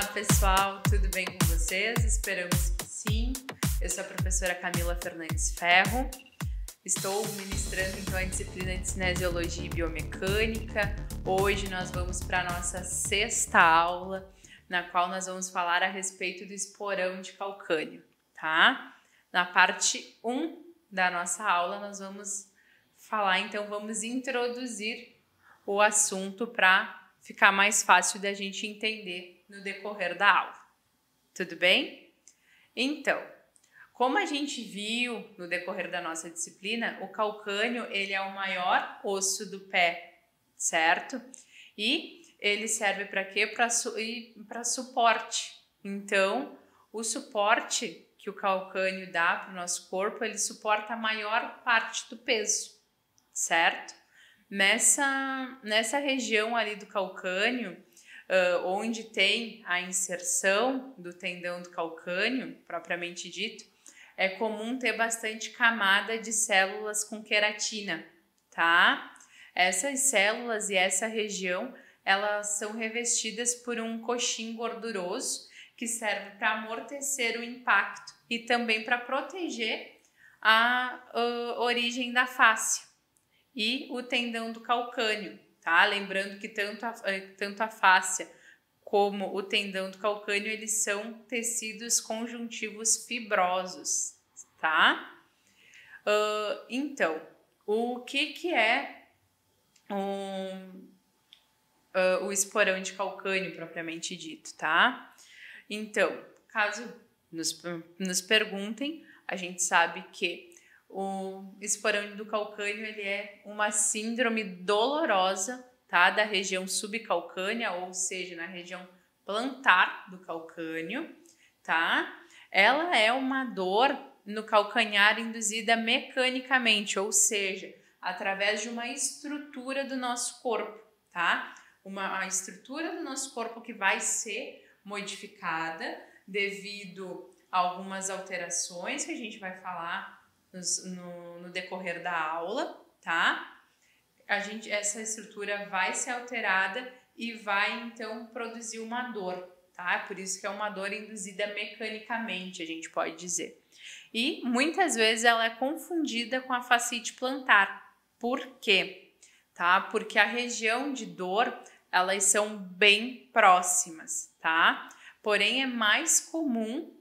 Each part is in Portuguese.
Olá pessoal, tudo bem com vocês? Esperamos que sim. Eu sou a professora Camila Fernandes Ferro. Estou ministrando então a disciplina de Cinesiologia e Biomecânica. Hoje nós vamos para a nossa sexta aula, na qual nós vamos falar a respeito do esporão de calcânio, tá? Na parte 1 da nossa aula nós vamos falar, então vamos introduzir o assunto para ficar mais fácil da gente entender no decorrer da aula. Tudo bem? Então, como a gente viu no decorrer da nossa disciplina, o calcânio ele é o maior osso do pé, certo? E ele serve para quê? Para suporte. Então, o suporte que o calcânio dá para o nosso corpo, ele suporta a maior parte do peso, certo? Nessa região ali do calcânio, onde tem a inserção do tendão do calcânio, propriamente dito, é comum ter bastante camada de células com queratina, tá? Essas células e essa região, elas são revestidas por um coxim gorduroso que serve para amortecer o impacto e também para proteger a origem da fáscia e o tendão do calcânio, tá? Lembrando que tanto a fáscia como o tendão do calcânio, eles são tecidos conjuntivos fibrosos, tá? Então, o que é o esporão de calcânio propriamente dito, tá? Então, caso nos perguntem, a gente sabe que o esporão do calcânio ele é uma síndrome dolorosa, tá? Da região subcalcânea, ou seja, na região plantar do calcânio, tá? Ela é uma dor no calcanhar induzida mecanicamente, ou seja, através de uma estrutura do nosso corpo, tá? A estrutura do nosso corpo que vai ser modificada devido a algumas alterações que a gente vai falar no decorrer da aula, tá? Essa estrutura vai ser alterada e vai então produzir uma dor, tá? Por isso que é uma dor induzida mecanicamente, a gente pode dizer. E muitas vezes ela é confundida com a fascite plantar. Por quê? Tá? Porque a região de dor, elas são bem próximas, tá? Porém, é mais comum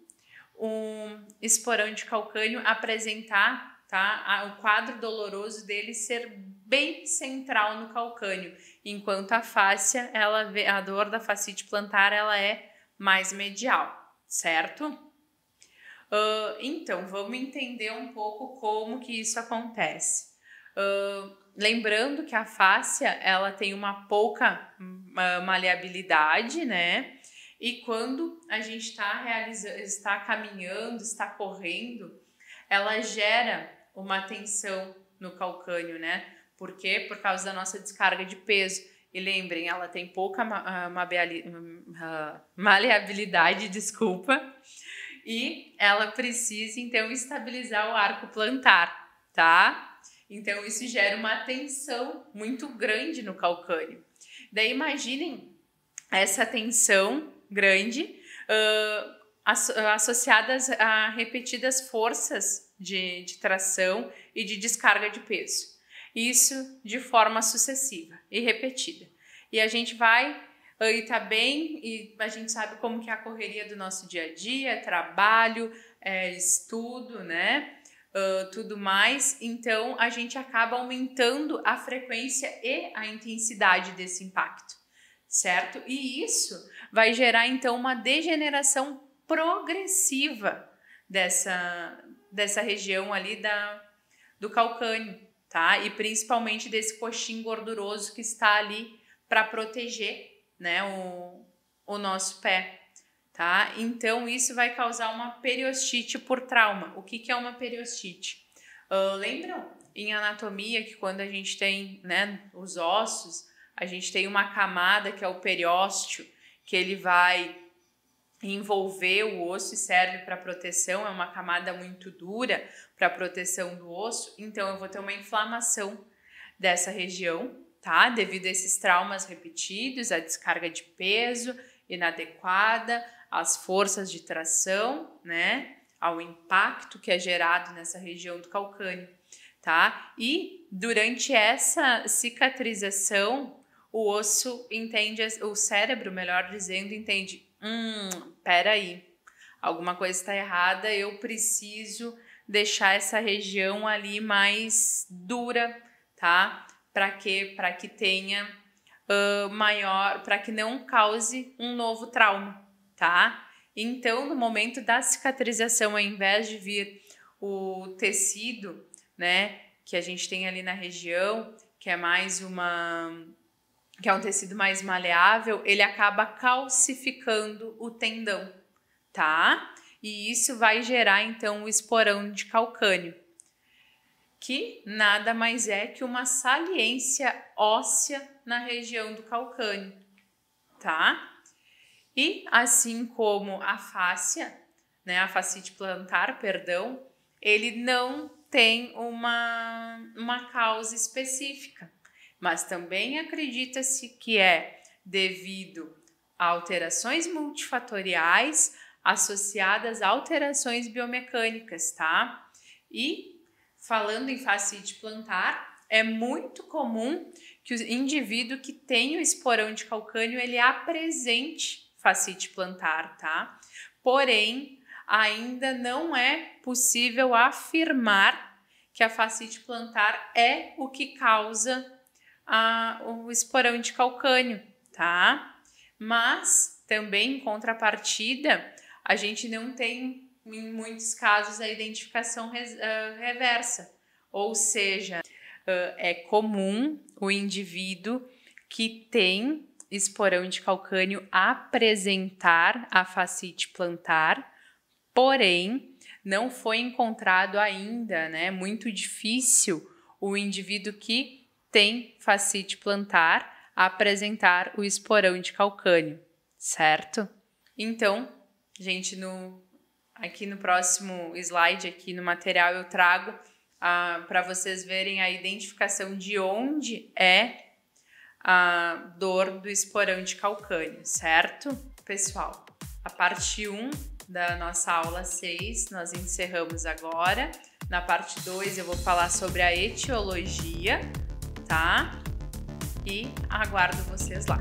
um esporão de calcânio apresentar, tá? O quadro doloroso dele ser bem central no calcânio, enquanto a fáscia, a dor da fascite plantar, ela é mais medial, certo? Então, vamos entender um pouco como que isso acontece. Lembrando que a fáscia, ela tem uma pouca maleabilidade, né? E quando a gente está caminhando, está correndo, ela gera uma tensão no calcânio, né? Por quê? Por causa da nossa descarga de peso. E lembrem, ela tem pouca maleabilidade, desculpa, e ela precisa, então, estabilizar o arco plantar, tá? Então, isso gera uma tensão muito grande no calcânio. Daí, imaginem essa tensão grande, associadas a repetidas forças de tração e de descarga de peso. Isso de forma sucessiva e repetida. E a gente vai e tá bem, e a gente sabe como que é a correria do nosso dia a dia, trabalho, estudo, né? Tudo mais. Então, a gente acaba aumentando a frequência e a intensidade desse impacto, certo? E isso vai gerar, então, uma degeneração progressiva dessa região ali do calcânio, tá? E principalmente desse coxim gorduroso que está ali para proteger, né, o nosso pé, tá? Então, isso vai causar uma periostite por trauma. O que é uma periostite? Lembram em anatomia que quando a gente tem, né, os ossos, a gente tem uma camada que é o periósteo, que ele vai envolver o osso e serve para proteção, é uma camada muito dura para proteção do osso, então eu vou ter uma inflamação dessa região, tá? Devido a esses traumas repetidos, a descarga de peso inadequada às forças de tração, né? Ao impacto que é gerado nessa região do calcânio, tá? E durante essa cicatrização, o osso entende, o cérebro, melhor dizendo, entende, peraí, alguma coisa está errada, eu preciso deixar essa região ali mais dura, tá? Para que tenha maior, para que não cause um novo trauma, tá? Então, no momento da cicatrização, ao invés de vir o tecido, né, que a gente tem ali na região, que é um tecido mais maleável, ele acaba calcificando o tendão, tá? E isso vai gerar, então, o esporão de calcânio, que nada mais é que uma saliência óssea na região do calcânio, tá? E assim como a fáscia, né, a fascite plantar, perdão, ele não tem uma causa específica, mas também acredita-se que é devido a alterações multifatoriais associadas a alterações biomecânicas, tá? E falando em fascite plantar, é muito comum que o indivíduo que tem o esporão de calcânio, ele apresente fascite plantar, tá? Porém, ainda não é possível afirmar que a fascite plantar é o que causa o esporão de calcânio, tá? Mas, também, em contrapartida, a gente não tem, em muitos casos, a identificação reversa. Ou seja, é comum o indivíduo que tem esporão de calcânio apresentar a fascite plantar, porém, não foi encontrado ainda, né? Muito difícil o indivíduo que tem fascite plantar apresentar o esporão de calcânio, certo? Então, gente, aqui no próximo slide, aqui no material, eu trago para vocês verem a identificação de onde é a dor do esporão de calcânio, certo? Pessoal, a parte 1 da nossa aula 6 nós encerramos agora. Na parte 2 eu vou falar sobre a etiologia, tá? E aguardo vocês lá.